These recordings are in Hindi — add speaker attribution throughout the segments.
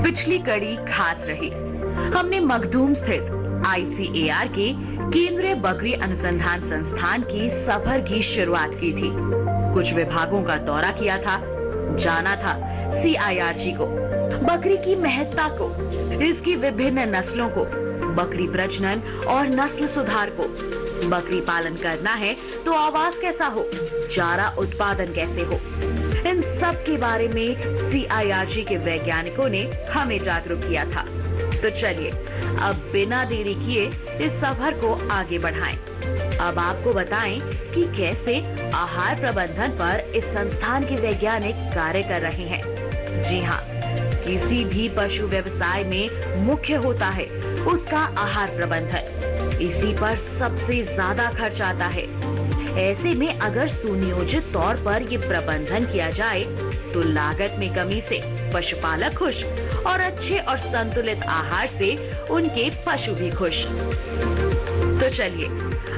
Speaker 1: पिछली कड़ी खास रही। हमने मखदूम स्थित ICAR के केंद्रीय बकरी अनुसंधान संस्थान की सफर की शुरुआत की थी। कुछ विभागों का दौरा किया था, जाना था CIRG को, बकरी की महत्ता को, इसकी विभिन्न नस्लों को, बकरी प्रजनन और नस्ल सुधार को। बकरी पालन करना है तो आवास कैसा हो, चारा उत्पादन कैसे हो, इन सब के बारे में CIRG के वैज्ञानिकों ने हमें जागरूक किया था। तो चलिए अब बिना देरी किए इस सफर को आगे बढ़ाएं। अब आपको बताएं कि कैसे आहार प्रबंधन पर इस संस्थान के वैज्ञानिक कार्य कर रहे हैं। जी हाँ, किसी भी पशु व्यवसाय में मुख्य होता है उसका आहार प्रबंधन। इसी पर सबसे ज्यादा खर्च आता है। ऐसे में अगर सुनियोजित तौर पर ये प्रबंधन किया जाए तो लागत में कमी से पशुपालक खुश और अच्छे और संतुलित आहार से उनके पशु भी खुश। तो चलिए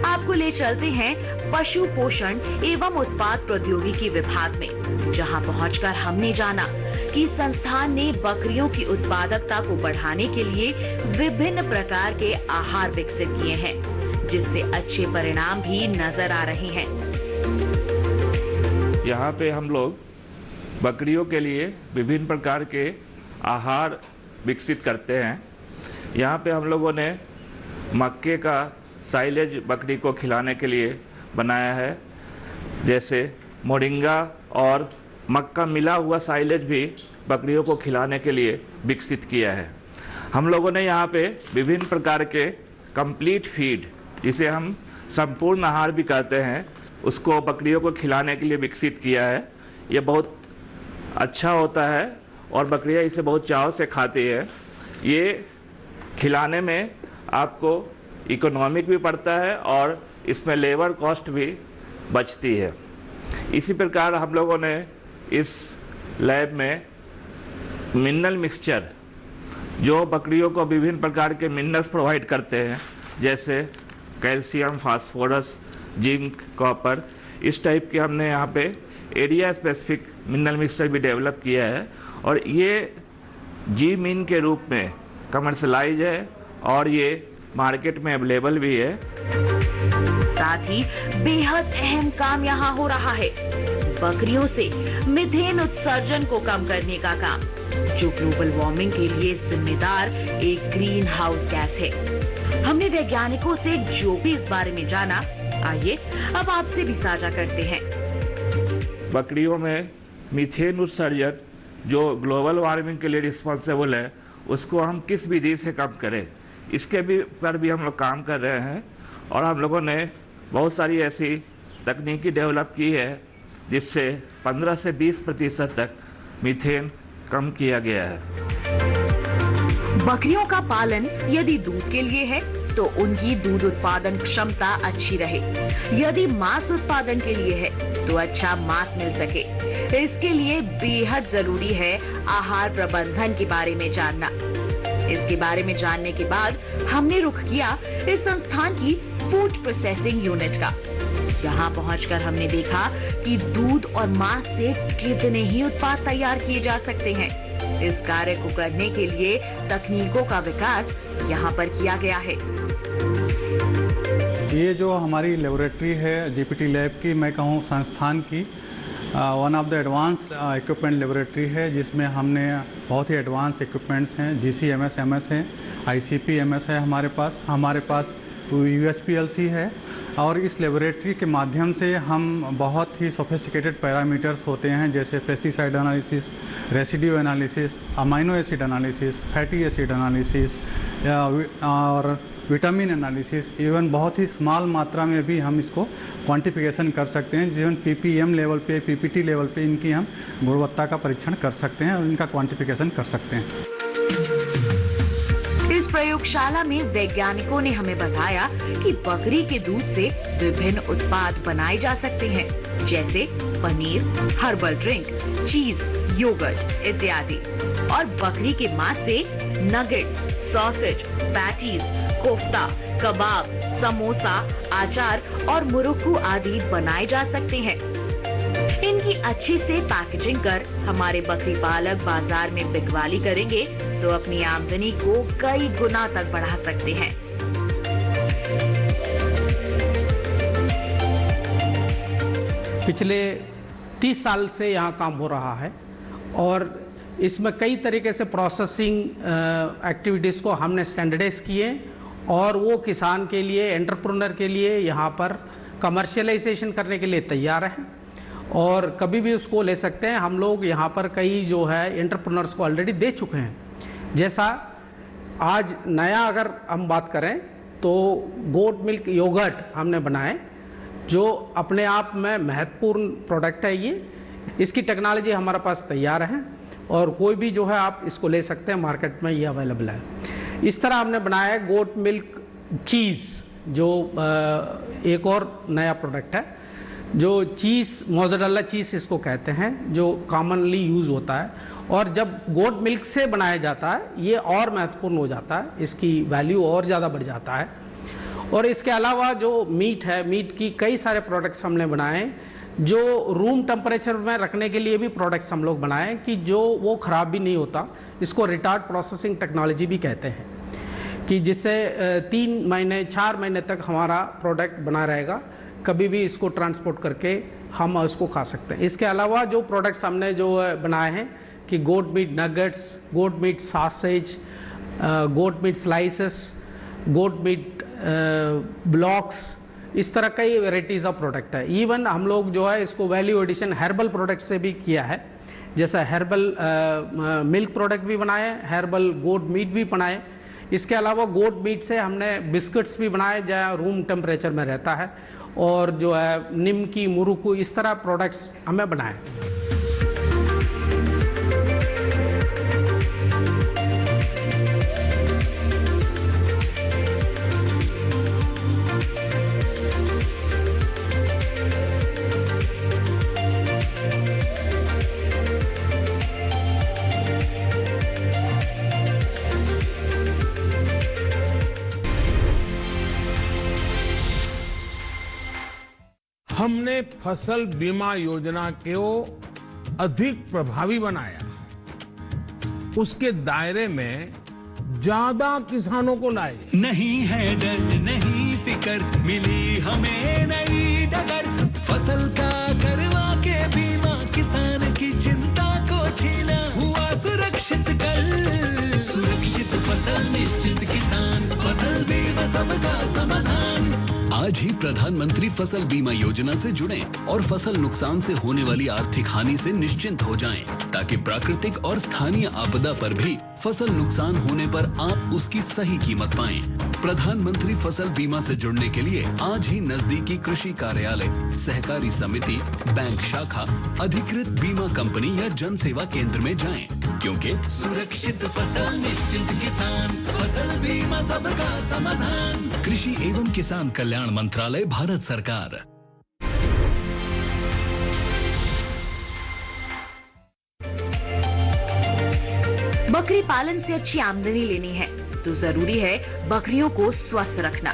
Speaker 1: आपको ले चलते हैं पशु पोषण एवं उत्पाद प्रौद्योगिकी विभाग में, जहां पहुंचकर हमने जाना कि संस्थान ने बकरियों की उत्पादकता को बढ़ाने के लिए विभिन्न प्रकार के आहार विकसित किए हैं, जिससे अच्छे परिणाम भी नजर आ रहे हैं।
Speaker 2: यहाँ पे हम लोग बकरियों के लिए विभिन्न प्रकार के आहार विकसित करते हैं। यहाँ पे हम लोगों ने मक्के का साइलेज बकरी को खिलाने के लिए बनाया है, जैसे मोरिंगा और मक्का मिला हुआ साइलेज भी बकरियों को खिलाने के लिए विकसित किया है। हम लोगों ने यहाँ पे विभिन्न प्रकार के कंप्लीट फीड, जिसे हम संपूर्ण आहार भी कहते हैं, उसको बकरियों को खिलाने के लिए विकसित किया है। ये बहुत अच्छा होता है और बकरियां इसे बहुत चाव से खाती है। ये खिलाने में आपको इकोनॉमिक भी पड़ता है और इसमें लेबर कॉस्ट भी बचती है। इसी प्रकार हम लोगों ने इस लैब में मिनरल मिक्सचर, जो बकरियों को विभिन्न प्रकार के मिनरल्स प्रोवाइड करते हैं, जैसे कैल्शियम, फास्फोरस, जिंक, कॉपर, इस टाइप के हमने यहाँ पे एरिया स्पेसिफिक मिनरल मिक्सचर भी डेवलप किया है और ये जी-मीन के रूप में कमर्शलाइज है और ये मार्केट में अवेलेबल भी है।
Speaker 1: साथ ही बेहद अहम काम यहाँ हो रहा है, बकरियों से मीथेन उत्सर्जन को कम करने का काम, जो ग्लोबल वार्मिंग के लिए जिम्मेदार एक ग्रीन हाउस गैस है। हमने वैज्ञानिकों से जो भी इस बारे में जाना, आइए अब आपसे भी साझा करते हैं।
Speaker 2: बकरियों में मीथेन उत्सर्जन जो ग्लोबल वार्मिंग के लिए रिस्पॉन्सिबल है, उसको हम किस विधि से कम करें, इसके पर भी हम लोग काम कर रहे हैं और हम लोगों ने बहुत सारी ऐसी तकनीकी डेवलप की है जिससे 15 से 20% तक मीथेन कम किया गया है।
Speaker 1: बकरियों का पालन यदि दूध के लिए है तो उनकी दूध उत्पादन क्षमता अच्छी रहे, यदि मांस उत्पादन के लिए है तो अच्छा मांस मिल सके। इसके लिए बेहद जरूरी है आहार प्रबंधन के बारे में जानना। इसके बारे में जानने के बाद हमने रुख किया इस संस्थान की फूड प्रोसेसिंग यूनिट का। यहाँ पहुंचकर हमने देखा कि दूध और मांस से कितने ही उत्पाद तैयार किए जा सकते हैं। इस कार्य को करने के लिए तकनीकों का विकास यहाँ पर किया गया है।
Speaker 3: ये जो हमारी लेबोरेटरी है जीपीटी लैब की, मैं कहूँ संस्थान की one of the advance equipment laboratory है, जिसमें हमने बहुत ही एडवांस इक्विपमेंट्स हैं। GCMS MS है, ICP-MS है हमारे पास USPLC है। और इस लेबोरेटरी के माध्यम से हम बहुत ही सोफिस्टिकेटेड पैरामीटर्स होते हैं, जैसे pesticide analysis, residue analysis, amino acid analysis, fatty acid analysis और विटामिन एनालिसिस, इवन बहुत ही स्मॉल मात्रा में भी हम इसको क्वांटिफिकेशन कर सकते हैं। जीवन PPM लेवल पे, PPT लेवल पे इनकी हम गुणवत्ता का परीक्षण कर सकते हैं और इनका क्वांटिफिकेशन कर सकते हैं।
Speaker 1: इस प्रयोगशाला में वैज्ञानिकों ने हमें बताया कि बकरी के दूध से विभिन्न उत्पाद बनाए जा सकते हैं, जैसे पनीर, हर्बल ड्रिंक, चीज, योगर्ट इत्यादि। और बकरी के मांस से नगेट्स, सॉसेज, पैटीज, कोफ्ता, कबाब, समोसा, अचार और मुरुक्कू आदि बनाए जा सकते हैं। इनकी अच्छी से पैकेजिंग कर हमारे बकरी पालक बाजार में बिकवाली करेंगे तो अपनी आमदनी को कई गुना तक बढ़ा सकते हैं।
Speaker 4: पिछले 30 साल से यहाँ काम हो रहा है और इसमें कई तरीके से प्रोसेसिंग एक्टिविटीज़ को हमने स्टैंडर्डाइज किए और वो किसान के लिए, एंटरप्रेन्योर के लिए यहाँ पर कमर्शियलाइजेशन करने के लिए तैयार हैं और कभी भी उसको ले सकते हैं। हम लोग यहाँ पर कई जो है एंटरप्रेन्योर्स को ऑलरेडी दे चुके हैं। जैसा आज नया अगर हम बात करें तो गोट मिल्क योगर्ट हमने बनाए जो अपने आप में महत्वपूर्ण प्रोडक्ट है। ये इसकी टेक्नोलॉजी हमारे पास तैयार है और कोई भी जो है आप इसको ले सकते हैं, मार्केट में ये अवेलेबल है। इस तरह हमने बनाया है गोट मिल्क चीज़ जो एक और नया प्रोडक्ट है जो चीज़, मोज़रेला चीज़ इसको कहते हैं, जो कॉमनली यूज़ होता है और जब गोट मिल्क से बनाया जाता है ये और महत्वपूर्ण हो जाता है, इसकी वैल्यू और ज़्यादा बढ़ जाता है। और इसके अलावा जो मीट है, मीट की कई सारे प्रोडक्ट्स हमने बनाए जो रूम टेम्परेचर में रखने के लिए भी प्रोडक्ट्स हम लोग बनाए कि जो वो ख़राब भी नहीं होता। इसको रिटार्ड प्रोसेसिंग टेक्नोलॉजी भी कहते हैं कि जिससे 3 महीने 4 महीने तक हमारा प्रोडक्ट बना रहेगा, कभी भी इसको ट्रांसपोर्ट करके हम उसको खा सकते हैं। इसके अलावा जो प्रोडक्ट्स हमने जो बनाए हैं कि goat meat nuggets, goat meat sausages, goat meat slices, goat meat blocks, इस तरह कई वेराइटीज़ ऑफ प्रोडक्ट है। इवन हम लोग जो है इसको वैल्यू एडिशन हर्बल प्रोडक्ट से भी किया है, जैसा हर्बल मिल्क प्रोडक्ट भी बनाए, हर्बल गोट मीट भी बनाए। इसके अलावा गोट मीट से हमने बिस्किट्स भी बनाए जहाँ रूम टेम्परेचर में रहता है और जो है निमकी, मुरुकू, इस तरह प्रोडक्ट्स हमें बनाए।
Speaker 5: हमने फसल बीमा योजना को अधिक प्रभावी बनाया, उसके दायरे में ज्यादा किसानों को लाए।
Speaker 6: नहीं है डर, नहीं फिकर, मिली हमें नई डगर। फसल का करवा के बीमा किसान की चिंता को छीना, हुआ सुरक्षित कल। सुरक्षित फसल निश्चित किसान, फसल बीमा सबका समाधान। आज ही प्रधानमंत्री फसल बीमा योजना से जुड़ें और फसल नुकसान से होने वाली आर्थिक हानि से निश्चिंत हो जाएं, ताकि प्राकृतिक और स्थानीय आपदा पर भी फसल नुकसान होने पर आप उसकी सही कीमत पाएं। प्रधानमंत्री फसल बीमा से जुड़ने के लिए आज ही नजदीकी कृषि कार्यालय, सहकारी समिति, बैंक शाखा, अधिकृत बीमा कंपनी या जन सेवा केंद्र में जाएं, क्योंकि सुरक्षित फसल निश्चित किसान, फसल बीमा सबका समाधान। कृषि एवं किसान कल्याण मंत्रालय, भारत सरकार।
Speaker 1: बकरी पालन से अच्छी आमदनी लेनी है तो जरूरी है बकरियों को स्वस्थ रखना।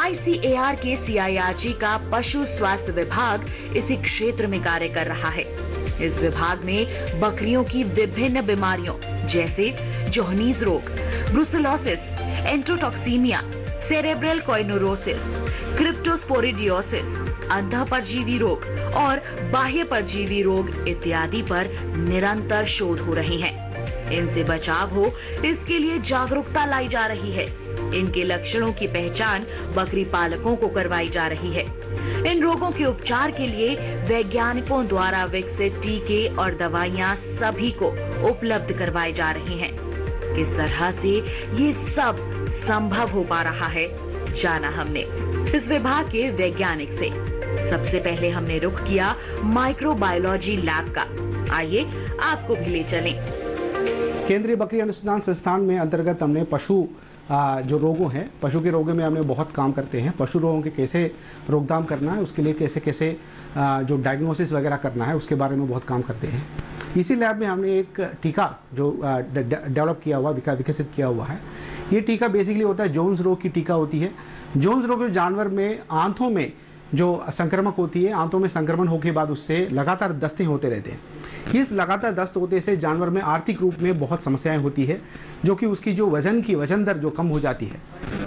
Speaker 1: ICAR के CIRG का पशु स्वास्थ्य विभाग इसी क्षेत्र में कार्य कर रहा है। इस विभाग में बकरियों की विभिन्न बीमारियों जैसे जोहनीज रोग, ब्रुसेलोसिस, एंट्रोटॉक्सीमिया, सेरेब्रल कोइनोरोसिस, क्रिप्टोस्पोरिडियोसिस, अंधा परजीवी रोग और बाह्य परजीवी रोग इत्यादि पर निरंतर शोध हो रहे हैं। इनसे बचाव हो इसके लिए जागरूकता लाई जा रही है। इनके लक्षणों की पहचान बकरी पालकों को करवाई जा रही है। इन रोगों के उपचार के लिए वैज्ञानिकों द्वारा विकसित टीके और दवाइयां सभी को उपलब्ध करवाई जा रही हैं। किस तरह से ये सब संभव हो पा रहा है, जाना हमने इस विभाग के वैज्ञानिक से। सबसे पहले हमने रुख किया माइक्रोबायोलॉजी लैब का। आइए आपको भी ले चलें।
Speaker 7: केंद्रीय बकरी अनुसंधान संस्थान में अंतर्गत हमने पशु जो रोगों हैं, पशु के रोगों में हमने बहुत काम करते हैं। पशु रोगों के कैसे रोकथाम करना है, उसके लिए कैसे कैसे जो डायग्नोसिस वगैरह करना है, उसके बारे में बहुत काम करते हैं। इसी लैब में हमने एक टीका जो डेवलप किया हुआ, विकसित किया हुआ है। ये टीका बेसिकली होता है जोन्स रोग की टीका होती है। जोन्स रोग जानवर में आंतों में जो संक्रमक होती है, आंतों में संक्रमण होने के बाद उससे लगातार दस्ते होते रहते हैं। इस लगातार दस्त होते से जानवर में आर्थिक रूप में बहुत समस्याएं होती है, जो कि उसकी जो वजन दर जो कम हो जाती है।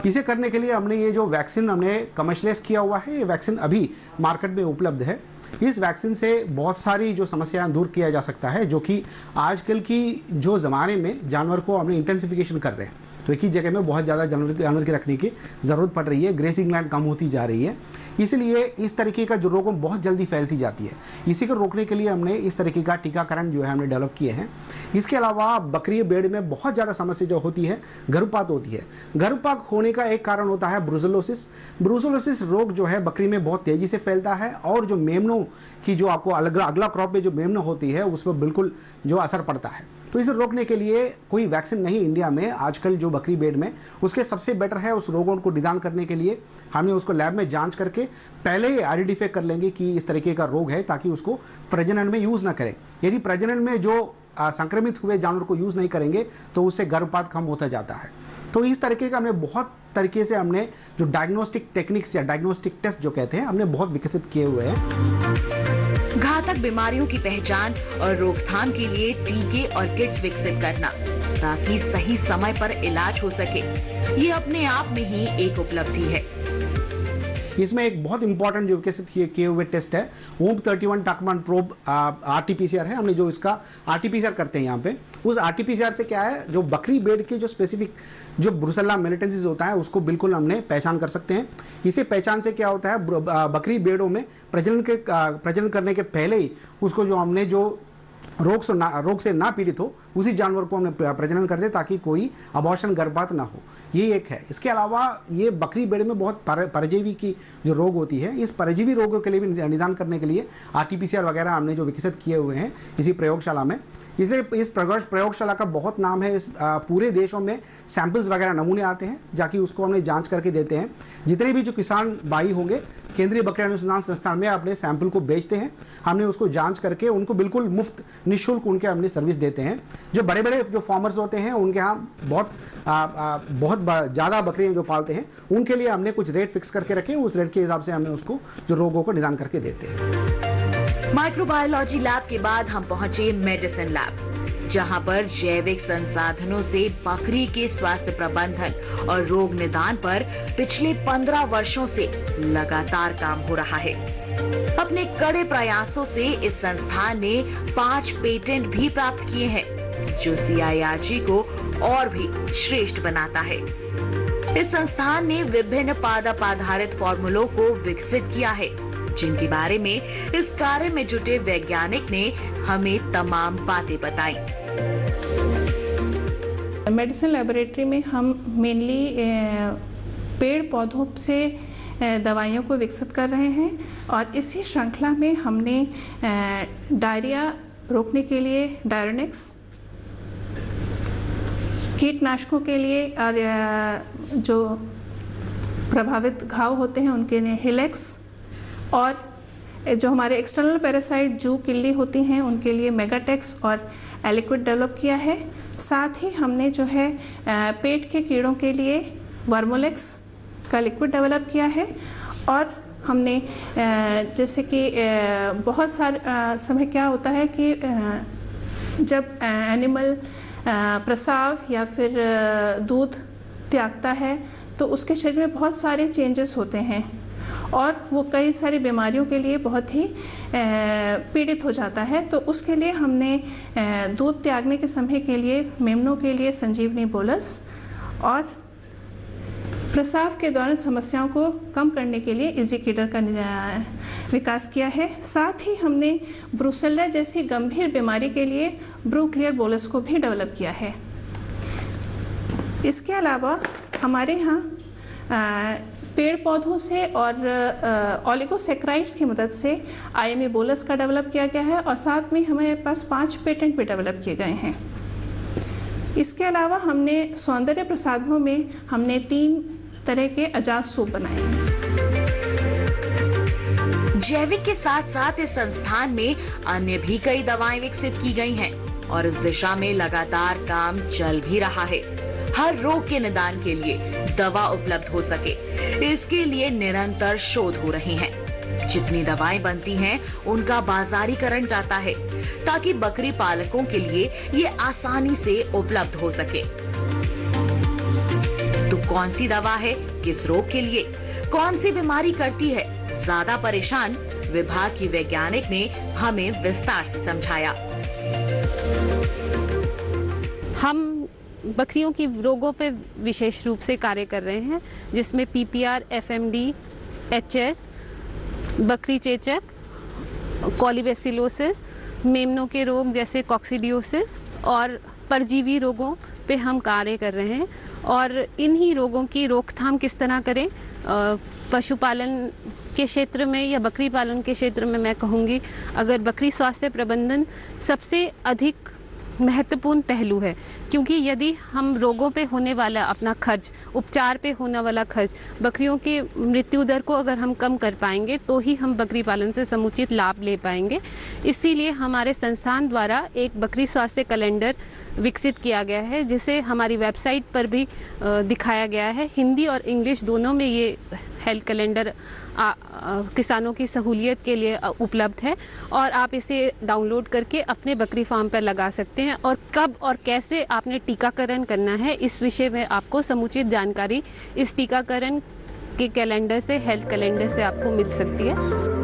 Speaker 7: इसे करने के लिए हमने ये जो वैक्सीन हमने कमर्शलाइज किया हुआ है, ये वैक्सीन अभी मार्केट में उपलब्ध है। इस वैक्सीन से बहुत सारी जो समस्याएं दूर किया जा सकता है, जो कि आजकल की जो ज़माने में जानवर को हमने इंटेंसिफिकेशन कर रहे हैं, तो एक ही जगह में बहुत ज़्यादा जानवर की रखने की ज़रूरत पड़ रही है, ग्रेसिंग लैंड कम होती जा रही है, इसलिए इस तरीके का जो रोगों बहुत जल्दी फैलती जाती है। इसी को रोकने के लिए हमने इस तरीके का टीकाकरण जो है हमने डेवलप किए हैं। इसके अलावा बकरी बेड़ में बहुत ज़्यादा समस्या जो होती है गर्भपात होती है। गर्भपात होने का एक कारण होता है ब्रूसेलोसिस। ब्रूसेलोसिस रोग जो है बकरी में बहुत तेज़ी से फैलता है और जो मेमनों की जो आपको अगला क्रॉप में जो मेमना होती है उस पर बिल्कुल जो असर पड़ता है। तो इसे रोकने के लिए कोई वैक्सीन नहीं इंडिया में आजकल जो बकरी बेड में, उसके सबसे बेटर है उस रोगों को निदान करने के लिए हमने उसको लैब में जांच करके पहले ही आइडेंटिफाई कर लेंगे कि इस तरीके का रोग है, ताकि उसको प्रजनन में यूज़ ना करें। यदि प्रजनन में जो संक्रमित हुए जानवर को यूज़ नहीं करेंगे तो उससे गर्भपात कम होता जाता है। तो इस तरीके का हमने बहुत तरीके से हमने जो डायग्नोस्टिक टेक्निक्स या डायग्नोस्टिक टेस्ट जो कहते हैं हमने बहुत विकसित किए हुए हैं।
Speaker 1: घातक बीमारियों की पहचान और रोकथाम के लिए टीके और किट्स विकसित करना ताकि सही समय पर इलाज हो सके, ये अपने आप में ही एक उपलब्धि है।
Speaker 7: इसमें एक बहुत इंपॉर्टेंट जो विकसित किए हुए टेस्ट है OMP31 टाकमान प्रोब RT-PCR है। हमने जो इसका RT-PCR करते हैं यहाँ पे, उस RT-PCR से क्या है, जो बकरी बेड के जो स्पेसिफिक जो ब्रुसेल्ला मेलिटेंसिस होता है उसको बिल्कुल हमने पहचान कर सकते हैं। इसे पहचान से क्या होता है, बकरी बेड़ों में प्रजनन करने के पहले ही उसको जो हमने जो रोग से ना पीड़ित हो उसी जानवर को हमने प्रजनन कर दे, ताकि कोई अबॉर्शन गर्भपात ना हो। ये एक है। इसके अलावा ये बकरी बेड़े में बहुत परजीवी की जो रोग होती है, इस परजीवी रोगों के लिए भी निदान करने के लिए RT-PCR वगैरह हमने जो विकसित किए हुए हैं इसी प्रयोगशाला में। इसलिए इस प्रयोगशाला का बहुत नाम है। इस पूरे देशों में सैंपल्स वगैरह नमूने आते हैं, जाकि उसको हमने जांच करके देते हैं। जितने भी जो किसान भाई होंगे केंद्रीय बकरी अनुसंधान संस्थान में अपने सैंपल को भेजते हैं, हमने उसको जांच करके उनको बिल्कुल मुफ्त निःशुल्क उनके हमने सर्विस देते हैं। जो बड़े बड़े जो फार्मर्स होते हैं उनके यहाँ बहुत ज़्यादा बकरियाँ जो पालते हैं, उनके लिए हमने कुछ रेट फिक्स करके रखे, उस रेट के हिसाब से हमने उसको जो रोगों को निदान करके देते हैं।
Speaker 1: माइक्रोबायोलॉजी लैब के बाद हम पहुंचे मेडिसिन लैब, जहां पर जैविक संसाधनों से बकरी के स्वास्थ्य प्रबंधन और रोग निदान पर पिछले 15 वर्षों से लगातार काम हो रहा है। अपने कड़े प्रयासों से इस संस्थान ने 5 पेटेंट भी प्राप्त किए हैं, जो CIRG को और भी श्रेष्ठ बनाता है। इस संस्थान ने विभिन्न पादप आधारित फॉर्मूलों को विकसित किया है, जिनके बारे में इस कार्य में जुटे वैज्ञानिक ने हमें तमाम बातें बताई।
Speaker 8: मेडिसिन लेबोरेटरी में हम मेनली पेड़ पौधों से दवाइयों को विकसित कर रहे हैं, और इसी श्रृंखला में हमने डायरिया रोकने के लिए डायरोनिक्स, कीटनाशकों के लिए और जो प्रभावित घाव होते हैं उनके लिए हिलेक्स, और जो हमारे एक्सटर्नल पैरासाइट जू किल्ली होती हैं उनके लिए मेगाटेक्स और एलिक्विड डेवलप किया है। साथ ही हमने जो है पेट के कीड़ों के लिए वर्मोलेक्स का लिक्विड डेवलप किया है। और हमने जैसे कि बहुत सारे समय क्या होता है कि जब एनिमल प्रसाव या फिर दूध त्यागता है तो उसके शरीर में बहुत सारे चेंजेस होते हैं, और वो कई सारी बीमारियों के लिए बहुत ही पीड़ित हो जाता है। तो उसके लिए हमने दूध त्यागने के समय के लिए मेमनों के लिए संजीवनी बोलस और प्रसाव के दौरान समस्याओं को कम करने के लिए इजीकीडर का विकास किया है। साथ ही हमने ब्रुसेल्ला जैसी गंभीर बीमारी के लिए ब्रूक्लियर बोलस को भी डेवलप किया है। इसके अलावा हमारे यहाँ पेड़ पौधों से और ओलिगोसैकेराइड्स की मदद से IME बोलस का डेवलप किया गया है, और साथ में हमारे पास 5 पेटेंट भी डेवलप किए गए हैं। इसके अलावा हमने सौंदर्य प्रसाधनों में हमने 3 तरह के अजात सूप बनाए हैं।
Speaker 1: जैविक के साथ साथ इस संस्थान में अन्य भी कई दवाएं विकसित की गई हैं, और इस दिशा में लगातार काम चल भी रहा है। हर रोग के निदान के लिए दवा उपलब्ध हो सके, इसके लिए निरंतर शोध हो रहे हैं। जितनी दवाएं बनती हैं, उनका बाजारीकरण जाता है ताकि बकरी पालकों के लिए ये आसानी से उपलब्ध हो सके। तो कौन सी दवा है, किस रोग के लिए, कौन सी बीमारी करती है ज्यादा परेशान, विभाग की वैज्ञानिक ने हमें विस्तार से समझाया।
Speaker 9: हम बकरियों की रोगों पे विशेष रूप से कार्य कर रहे हैं, जिसमें PPR, FMD, HS, बकरी चेचक, कॉलीबैसिलोसिस, मेमनों के रोग जैसे कॉक्सीडियोसिस और परजीवी रोगों पे हम कार्य कर रहे हैं। और इन्हीं रोगों की रोकथाम किस तरह करें, पशुपालन के क्षेत्र में या बकरी पालन के क्षेत्र में मैं कहूँगी, अगर बकरी स्वास्थ्य प्रबंधन सबसे अधिक महत्वपूर्ण पहलू है, क्योंकि यदि हम रोगों पे होने वाला अपना खर्च, उपचार पे होने वाला खर्च, बकरियों के मृत्यु दर को अगर हम कम कर पाएंगे तो ही हम बकरी पालन से समुचित लाभ ले पाएंगे। इसीलिए हमारे संस्थान द्वारा एक बकरी स्वास्थ्य कैलेंडर विकसित किया गया है, जिसे हमारी वेबसाइट पर भी दिखाया गया है। हिंदी और इंग्लिश दोनों में ये हेल्थ कैलेंडर किसानों की सहूलियत के लिए उपलब्ध है और आप इसे डाउनलोड करके अपने बकरी फार्म पर लगा सकते हैं। और कब और कैसे आपने टीकाकरण करना है, इस विषय में आपको समुचित जानकारी इस टीकाकरण के कैलेंडर से, हेल्थ कैलेंडर से आपको मिल सकती है।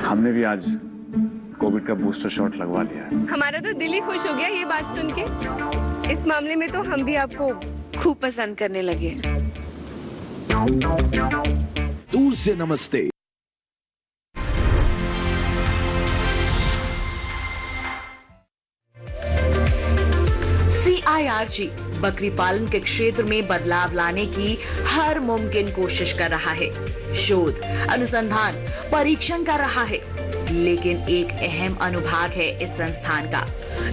Speaker 10: हमने भी आज कोविड का बूस्टर शॉट लगवा लिया है।
Speaker 11: हमारा तो दिल ही खुश हो गया ये बात सुन के। इस मामले में तो हम भी आपको खूब पसंद करने लगे।
Speaker 12: दूर से नमस्ते।
Speaker 1: CIRG बकरी पालन के क्षेत्र में बदलाव लाने की हर मुमकिन कोशिश कर रहा है, शोध, अनुसंधान, परीक्षण कर रहा है। लेकिन एक अहम अनुभाग है इस संस्थान का,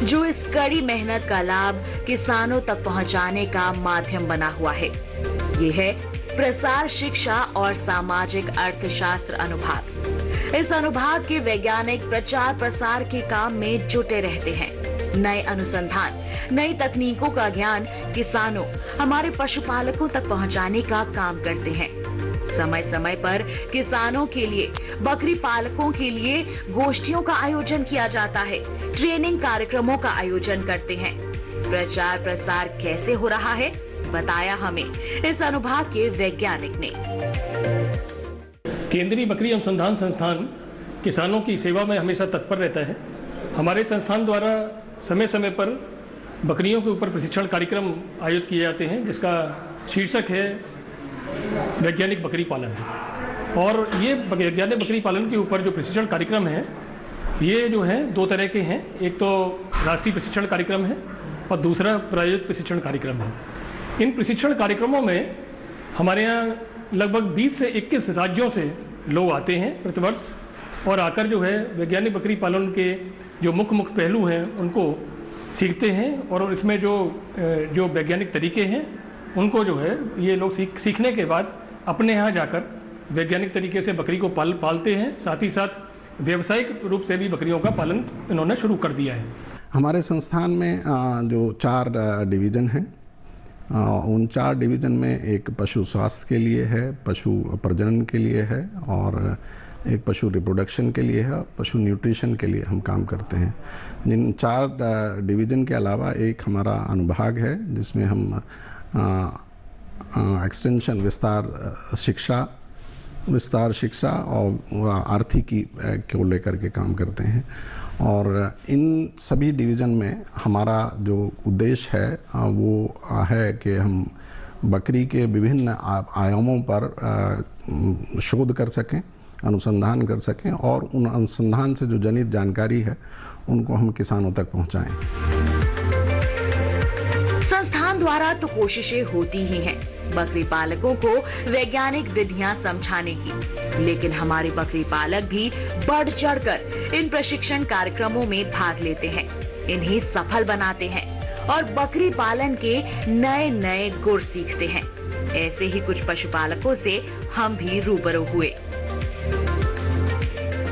Speaker 1: जो इस कड़ी मेहनत का लाभ किसानों तक पहुंचाने का माध्यम बना हुआ है। ये है प्रसार शिक्षा और सामाजिक अर्थशास्त्र अनुभाग। इस अनुभाग के वैज्ञानिक प्रचार प्रसार के काम में जुटे रहते हैं। नए अनुसंधान, नई तकनीकों का ज्ञान किसानों, हमारे पशुपालकों तक पहुंचाने का काम करते हैं। समय समय पर किसानों के लिए, बकरी पालकों के लिए गोष्ठियों का आयोजन किया जाता है, ट्रेनिंग कार्यक्रमों का आयोजन करते हैं। प्रचार प्रसार कैसे हो रहा है, बताया हमें इस अनुभाग के वैज्ञानिक ने।
Speaker 13: केंद्रीय बकरी अनुसंधान संस्थान किसानों की सेवा में हमेशा तत्पर रहता है। हमारे संस्थान द्वारा समय समय पर बकरियों के ऊपर प्रशिक्षण कार्यक्रम आयोजित किए जाते हैं, जिसका शीर्षक है वैज्ञानिक बकरी पालन। और ये वैज्ञानिक बकरी पालन के ऊपर जो प्रशिक्षण कार्यक्रम है, ये जो है दो तरह के हैं। एक तो राष्ट्रीय प्रशिक्षण कार्यक्रम है और दूसरा प्रायोजित प्रशिक्षण कार्यक्रम है। इन प्रशिक्षण कार्यक्रमों में हमारे यहाँ लगभग 20 से 21 राज्यों से लोग आते हैं प्रतिवर्ष, और आकर जो है वैज्ञानिक बकरी पालन के जो मुख्य पहलू हैं उनको सीखते हैं। और इसमें जो वैज्ञानिक तरीके हैं उनको जो है ये लोग सीखने के बाद अपने यहाँ जाकर वैज्ञानिक तरीके से बकरी को पालते हैं। साथ ही साथ व्यावसायिक रूप से भी बकरियों का पालन इन्होंने शुरू कर दिया है।
Speaker 14: हमारे संस्थान में जो 4 डिवीज़न हैं, उन 4 डिवीज़न में एक पशु स्वास्थ्य के लिए है, पशु प्रजनन के लिए है, और एक पशु रिप्रोडक्शन के लिए है, पशु न्यूट्रिशन के लिए हम काम करते हैं। जिन 4 डिवीज़न के अलावा एक हमारा अनुभाग है जिसमें हम एक्सटेंशन विस्तार शिक्षा और आर्थिकी को लेकर के काम करते हैं। और इन सभी डिवीज़न में हमारा जो उद्देश्य है वो है कि हम बकरी के विभिन्न आयामों पर शोध कर सकें, अनुसंधान कर सकें और उन अनुसंधान से जो जनित जानकारी है उनको हम किसानों तक पहुंचाएं।
Speaker 1: संस्थान द्वारा तो कोशिशें होती ही हैं बकरी पालकों को वैज्ञानिक विधियां समझाने की, लेकिन हमारे बकरी पालक भी बढ़ चढ़कर इन प्रशिक्षण कार्यक्रमों में भाग लेते हैं, इन्हें सफल बनाते हैं और बकरी पालन के नए नए गुण सीखते हैं। ऐसे ही कुछ पशुपालकों से हम भी रूबरू हुए।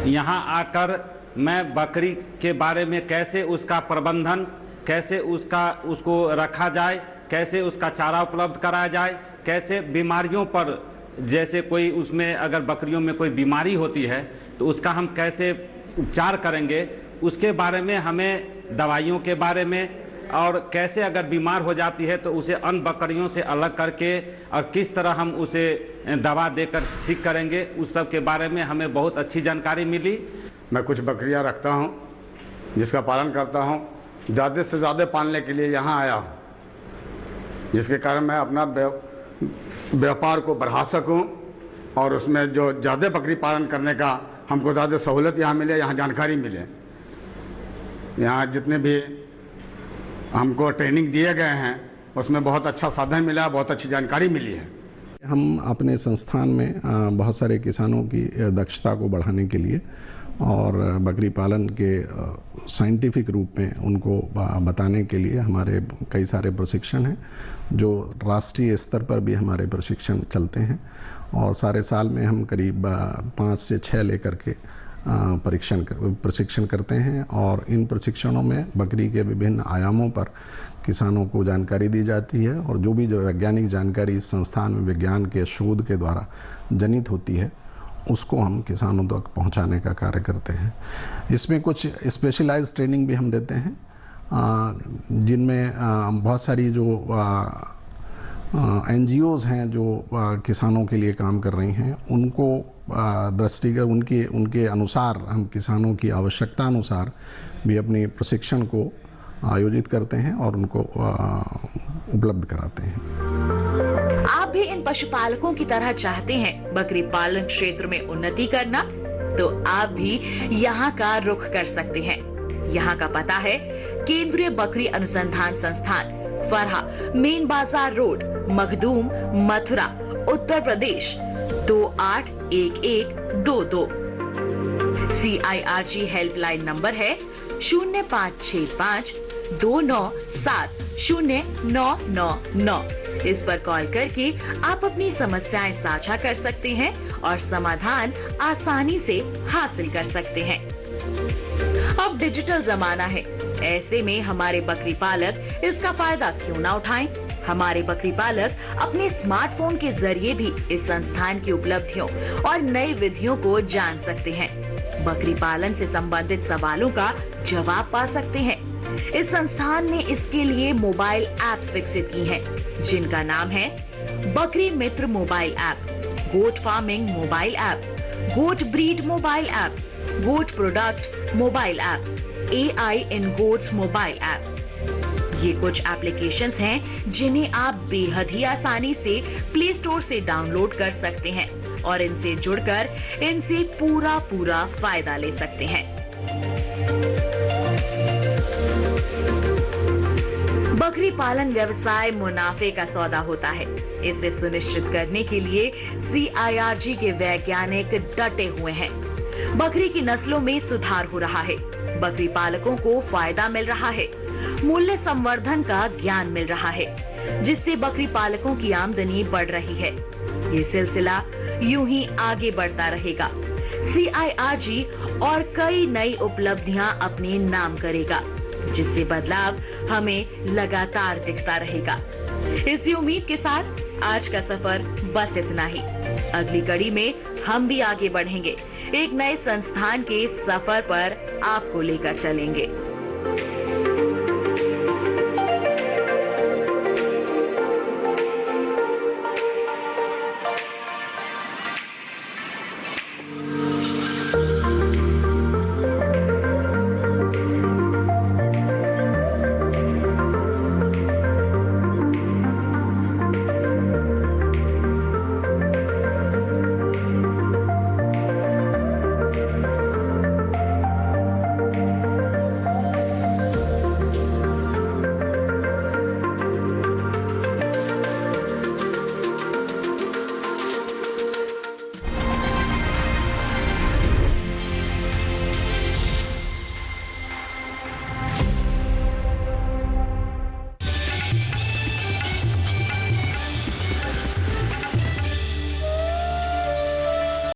Speaker 15: यहाँ आकर मैं बकरी के बारे में कैसे उसका प्रबंधन, कैसे उसको रखा जाए, कैसे उसका चारा उपलब्ध कराया जाए, कैसे बीमारियों पर, जैसे कोई उसमें अगर बकरियों में कोई बीमारी होती है तो उसका हम कैसे उपचार करेंगे, उसके बारे में हमें दवाइयों के बारे में, और कैसे अगर बीमार हो जाती है तो उसे अन्य बकरियों से अलग करके और किस तरह हम उसे दवा देकर ठीक करेंगे, उस सब के बारे में हमें बहुत अच्छी जानकारी मिली।
Speaker 16: मैं कुछ बकरियां रखता हूं जिसका पालन करता हूं, ज़्यादा से ज़्यादा पालने के लिए यहाँ आया हूँ, जिसके कारण मैं अपना व्यापार को बढ़ा सकूं और उसमें जो ज़्यादा बकरी पालन करने का हमको ज़्यादा सहूलत यहाँ मिले, यहाँ जानकारी मिले। यहाँ जितने भी हमको ट्रेनिंग दिए गए हैं उसमें बहुत अच्छा साधन मिला, बहुत अच्छी जानकारी मिली है।
Speaker 14: हम अपने संस्थान में बहुत सारे किसानों की दक्षता को बढ़ाने के लिए और बकरी पालन के साइंटिफिक रूप में उनको बताने के लिए हमारे कई सारे प्रशिक्षण हैं, जो राष्ट्रीय स्तर पर भी हमारे प्रशिक्षण चलते हैं और सारे साल में हम करीब 5 से 6 लेकर के प्रशिक्षण करते हैं। और इन प्रशिक्षणों में बकरी के विभिन्न आयामों पर किसानों को जानकारी दी जाती है और जो वैज्ञानिक जानकारी इस संस्थान में विज्ञान के शोध के द्वारा जनित होती है उसको हम किसानों तक पहुंचाने का कार्य करते हैं। इसमें कुछ स्पेशलाइज्ड ट्रेनिंग भी हम देते हैं, जिनमें बहुत सारी जो NGOs हैं जो किसानों के लिए काम कर रही हैं, उनको दृष्टिगत उनके अनुसार हम किसानों की आवश्यकता अनुसार भी अपने प्रशिक्षण को आयोजित करते हैं और उनको उपलब्ध कराते हैं।
Speaker 1: आप भी इन पशुपालकों की तरह चाहते हैं बकरी पालन क्षेत्र में उन्नति करना, तो आप भी यहाँ का रुख कर सकते हैं। यहाँ का पता है केंद्रीय बकरी अनुसंधान संस्थान, फरहा, मेन बाजार road, Makhdoom, Mathura, Uttar Pradesh 281122। CIRG helpline number है 0565297099। इस पर कॉल करके आप अपनी समस्याएं साझा कर सकते हैं और समाधान आसानी से हासिल कर सकते हैं। अब डिजिटल जमाना है, ऐसे में हमारे बकरी पालक इसका फायदा क्यों ना उठाएं? हमारे बकरी पालक अपने स्मार्टफोन के जरिए भी इस संस्थान की उपलब्धियों और नई विधियों को जान सकते हैं। बकरी पालन से संबंधित सवालों का जवाब पा सकते हैं। इस संस्थान ने इसके लिए मोबाइल ऐप्स विकसित की हैं, जिनका नाम है Bakri Mitra mobile app, goat farming mobile app, goat breed mobile app, goat product mobile app, AI in goats mobile app. ये कुछ एप्लीकेशंस हैं जिन्हें आप बेहद ही आसानी से प्ले स्टोर से डाउनलोड कर सकते हैं और इनसे जुड़कर इनसे पूरा फायदा ले सकते हैं। बकरी पालन व्यवसाय मुनाफे का सौदा होता है। इसे सुनिश्चित करने के लिए CIRG के वैज्ञानिक डटे हुए हैं। बकरी की नस्लों में सुधार हो रहा है, बकरी पालकों को फायदा मिल रहा है, मूल्य संवर्धन का ज्ञान मिल रहा है, जिससे बकरी पालकों की आमदनी बढ़ रही है। ये सिलसिला यूं ही आगे बढ़ता रहेगा। CIRG और कई नई उपलब्धियां अपने नाम करेगा, जिससे बदलाव हमें लगातार दिखता रहेगा। इसी उम्मीद के साथ आज का सफर बस इतना ही। अगली कड़ी में हम भी आगे बढ़ेंगे, एक नए संस्थान के सफर पर आपको लेकर चलेंगे।